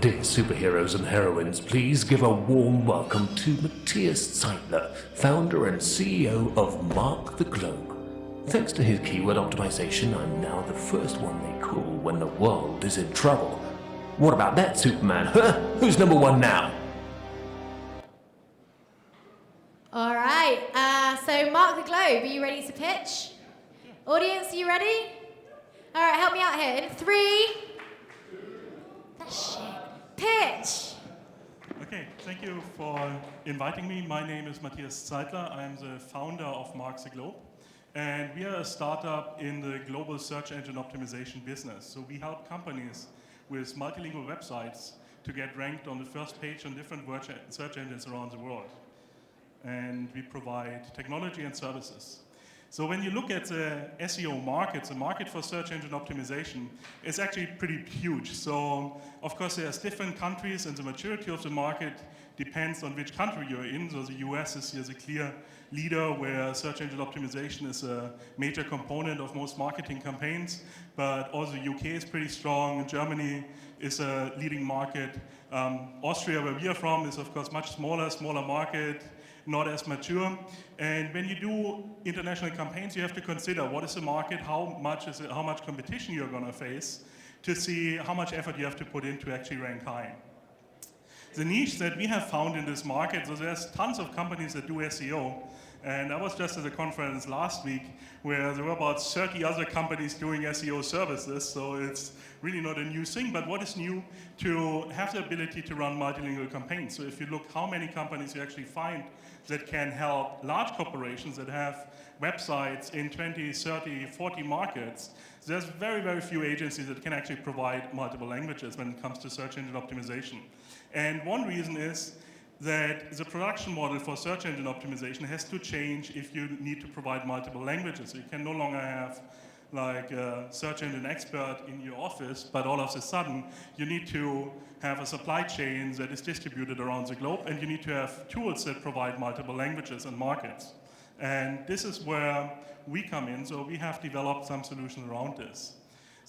Dear superheroes and heroines, please give a warm welcome to Matthias Zeitler, founder and CEO of MarkTheGlobe. Thanks to his keyword optimization, I'm now the first one they call when the world is in trouble. What about that, Superman? Huh? Who's number one now? All right, so Mark the Globe, are you ready to pitch? Audience, are you ready? All right, help me out here. In 3, pitch. Okay, thank you for inviting me. My name is Matthias Zeitler. I'm the founder of MarkTheGlobe. And we are a startup in the global search engine optimization business. So we help companies with multilingual websites to get ranked on the first page on different search engines around the world. And we provide technology and services. So when you look at the SEO market, the market for search engine optimization is actually pretty huge. So of course there's different countries and the maturity of the market depends on which country you're in. So the US is here the clear leader where search engine optimization is a major component of most marketing campaigns, but also the UK is pretty strong. Germany is a leading market. Austria, where we are from, is of course much smaller market, not as mature. And when you do international campaigns, you have to consider what is the market, how much competition you're going to face to see how much effort you have to put in to actually rank high. The niche that we have found in this market, so there's tons of companies that do SEO, and I was just at a conference last week where there were about 30 other companies doing SEO services, so it's really not a new thing, but what is new to have the ability to run multilingual campaigns. So if you look how many companies you actually find that can help large corporations that have websites in 20, 30, 40 markets, there's very, very few agencies that can actually provide multiple languages when it comes to search engine optimization. And one reason is that the production model for search engine optimization has to change if you need to provide multiple languages. So you can no longer have like a search engine expert in your office, but all of a sudden you need to have a supply chain that is distributed around the globe, and you need to have tools that provide multiple languages and markets. And this is where we come in, so we have developed some solutions around this.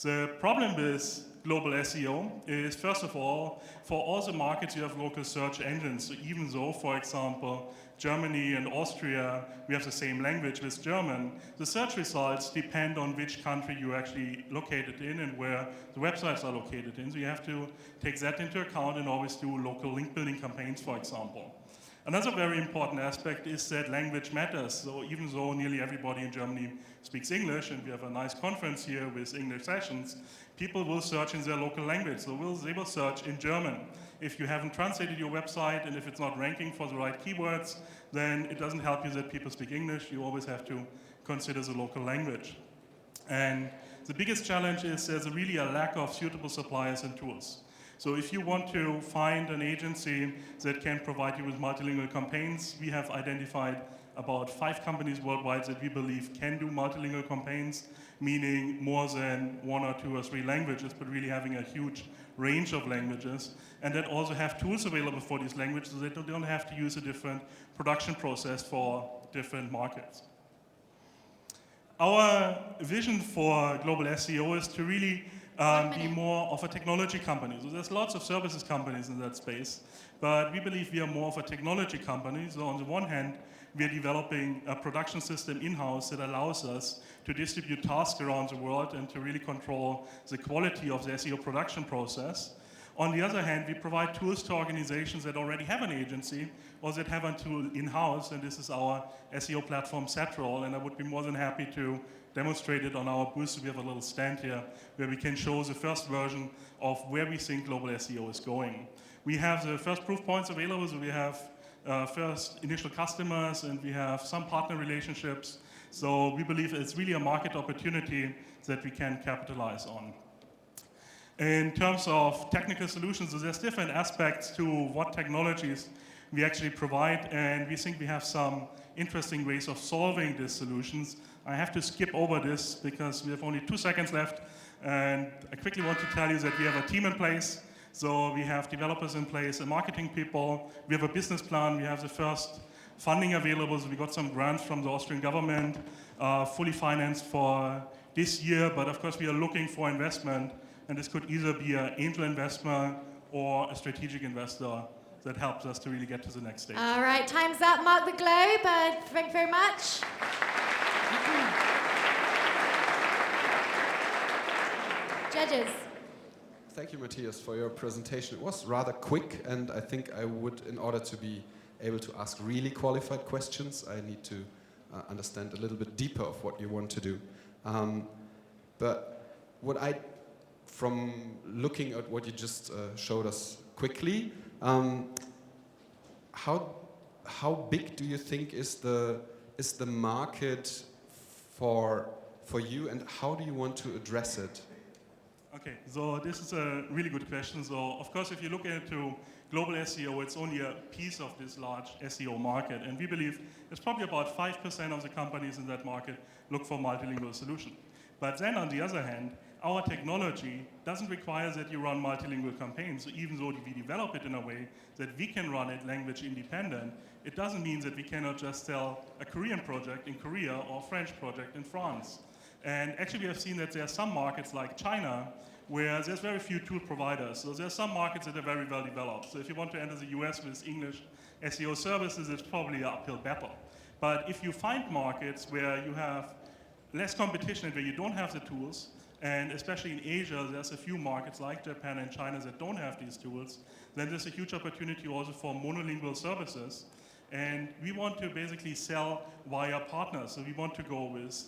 The problem with global SEO is, first of all, for all the markets you have local search engines. So even though, for example, Germany and Austria, we have the same language with German, the search results depend on which country you're actually located in and where the websites are located in. So you have to take that into account and always do local link building campaigns, for example. Another very important aspect is that language matters. So even though nearly everybody in Germany speaks English, and we have a nice conference here with English sessions, people will search in their local language. So they will search in German. If you haven't translated your website and if it's not ranking for the right keywords, then it doesn't help you that people speak English. You always have to consider the local language. And the biggest challenge is there's really a lack of suitable suppliers and tools. So if you want to find an agency that can provide you with multilingual campaigns, we have identified about 5 companies worldwide that we believe can do multilingual campaigns, meaning more than 1 or 2 or 3 languages, but really having a huge range of languages, and that also have tools available for these languages so they don't have to use a different production process for different markets. Our vision for global SEO is to really be more of a technology company. So there's lots of services companies in that space, but we believe we are more of a technology company. So on the one hand, we are developing a production system in-house that allows us to distribute tasks around the world and to really control the quality of the SEO production process. On the other hand, we provide tools to organizations that already have an agency or that have a tool in-house, and this is our SEO platform, Zeitler, and I would be more than happy to demonstrate it on our booth. So we have a little stand here where we can show the first version of where we think global SEO is going. We have the first proof points available, so we have first initial customers and we have some partner relationships. So we believe it's really a market opportunity that we can capitalize on. In terms of technical solutions, so there's different aspects to what technologies we actually provide, and we think we have some interesting ways of solving these solutions. I have to skip over this because we have only 2 seconds left, and I quickly want to tell you that we have a team in place. So we have developers in place and marketing people. We have a business plan. We have the first funding available. So we got some grants from the Austrian government, fully financed for this year, but of course we are looking for investment, and this could either be an angel investment or a strategic investor that helps us to really get to the next stage. All right, time's up. Mark the Globe. Thank you very much. Judges. Thank you, Matthias, for your presentation. It was rather quick, and I think I would, in order to be able to ask really qualified questions, I need to understand a little bit deeper of what you want to do. But from looking at what you just showed us quickly, how big do you think is the market for you, and how do you want to address it? Okay, so this is a really good question. So, of course, if you look into global SEO, it's only a piece of this large SEO market, and we believe it's probably about 5% of the companies in that market look for multilingual solution. But then, on the other hand, our technology doesn't require that you run multilingual campaigns. So even though we develop it in a way that we can run it language independent, it doesn't mean that we cannot just sell a Korean project in Korea or a French project in France. And actually, we have seen that there are some markets like China where there's very few tool providers. So there are some markets that are very well developed. So if you want to enter the US with English SEO services, it's probably an uphill battle. But if you find markets where you have less competition and where you don't have the tools, and especially in Asia, there's a few markets like Japan and China that don't have these tools, then there's a huge opportunity also for monolingual services. And we want to basically sell via partners. So we want to go with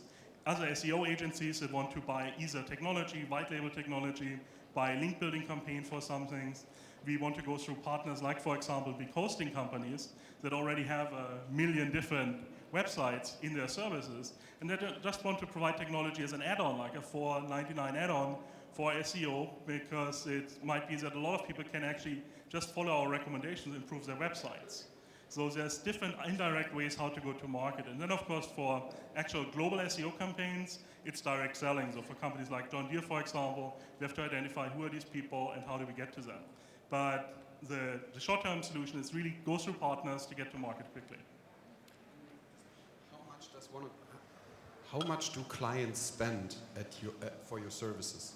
other SEO agencies that want to buy either technology, white label technology, buy a link building campaign for some things. We want to go through partners like, for example, big hosting companies that already have 1 million different websites in their services, and they just want to provide technology as an add-on, like a $4.99 add-on for SEO, because it might be that a lot of people can actually just follow our recommendations and improve their websites. So there's different indirect ways how to go to market. And then, of course, for actual global SEO campaigns, it's direct selling. So for companies like John Deere, for example, we have to identify who are these people and how do we get to them. But the short-term solution is really go through partners to get to market quickly. How much do clients spend for your services?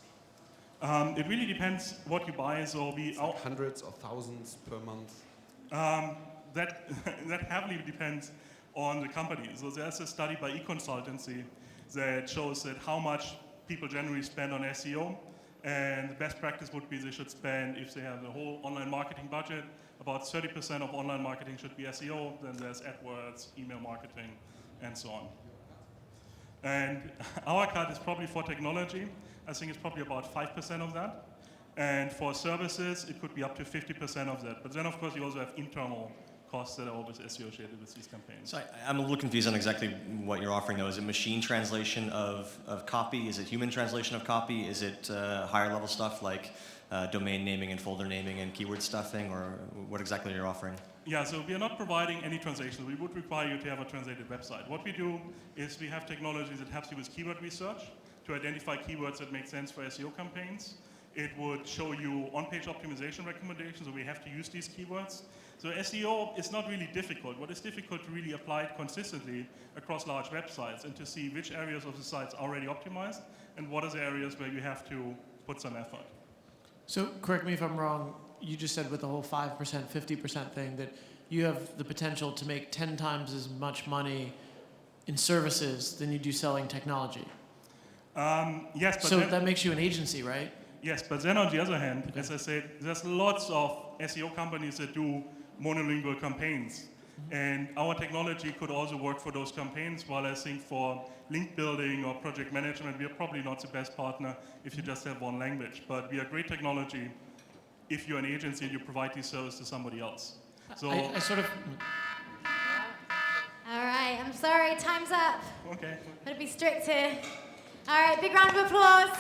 It really depends what you buy. So hundreds or thousands per month? That heavily depends on the company. So there's a study by eConsultancy that shows that how much people generally spend on SEO, and the best practice would be they should spend, if they have the whole online marketing budget, about 30% of online marketing should be SEO, then there's AdWords, email marketing, and so on. And our cut is probably for technology. I think it's probably about 5% of that. And for services, it could be up to 50% of that. But then, of course, you also have internal costs that are always associated with these campaigns. So I'm a little confused on exactly what you're offering, though. Is it machine translation of copy? Is it human translation of copy? Is it higher level stuff like domain naming and folder naming and keyword stuffing, or what exactly are you offering? Yeah, so we are not providing any translation. We would require you to have a translated website. What we do is we have technology that helps you with keyword research to identify keywords that make sense for SEO campaigns. It would show you on-page optimization recommendations, so we have to use these keywords. So SEO is not really difficult. What is difficult to really apply it consistently across large websites and to see which areas of the sites are already optimized and what are the areas where you have to put some effort. So correct me if I'm wrong, you just said with the whole 5%, 50% thing that you have the potential to make 10 times as much money in services than you do selling technology. Yes, but so that makes you an agency, right? Yes, but then on the other hand, as I said, there's lots of SEO companies that do monolingual campaigns. And our technology could also work for those campaigns, while I think for link building or project management, we are probably not the best partner if you just have one language. But we are great technology if you're an agency and you provide these services to somebody else. So I sort of... All right, I'm sorry, time's up. Okay. Better be strict here. All right, big round of applause.